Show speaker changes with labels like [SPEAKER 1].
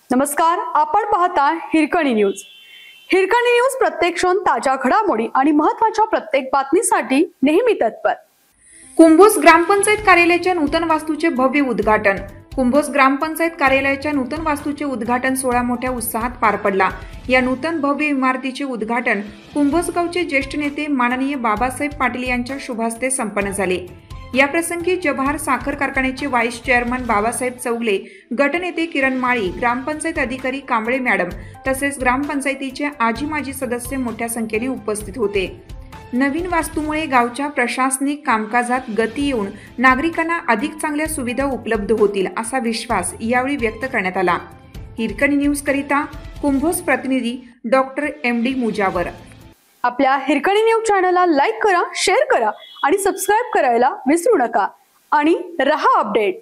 [SPEAKER 1] नमस्कार, आपण पाहता हिरकणी न्यूज। हिरकणी न्यूज प्रत्येक क्षण ताज्या घडामोडी आणि महत्त्वाच्या प्रत्येक बातमीसाठी नेहमी तत्पर।
[SPEAKER 2] कुंभोज ग्रामपंचायत कार्यालयाच्या नूतन वास्तूचे भव्य उद्घाटन। कुंभोज ग्रामपंचायत कार्यालयाच्या नूतन वास्तूचे उद्घाटन सोहळा मोठ्या उत्साहात पार पडला। या नूतन भव्य इमारतीचे उद्घाटन कुंभोज गावचे ज्येष्ठ नेते माननीय बाबासाहेब पाटील यांच्या शुभ हस्ते संपन्न झाले। या प्रसंगी जवाहर साखर कारखान्याचे व्हाईस चेअरमन बाबासाहेब चौगले, गटनेते किरण माळी, ग्रामपंचायत अधिकारी कांबळे मॅडम तसेच ग्रामपंचायतीचे आजी माजी सदस्य मोठ्या संख्येने उपस्थित होते। नवीन वास्तूमुळे गावच्या प्रशासनिक कामकाजात गती येऊन नागरिकांना अधिक चांगल्या सुविधा उपलब्ध होतील असा विश्वास यावेळी व्यक्त करण्यात आला। हिरकणी न्यूज करिता कुंभोज प्रतिनिधी डॉक्टर MD मुजावर।
[SPEAKER 1] आपल्या हिरकणी न्यूज चॅनलला लाईक करा, शेअर करा आणि सबस्क्राइब करायला विसरू नका आणि रहा अपडेट।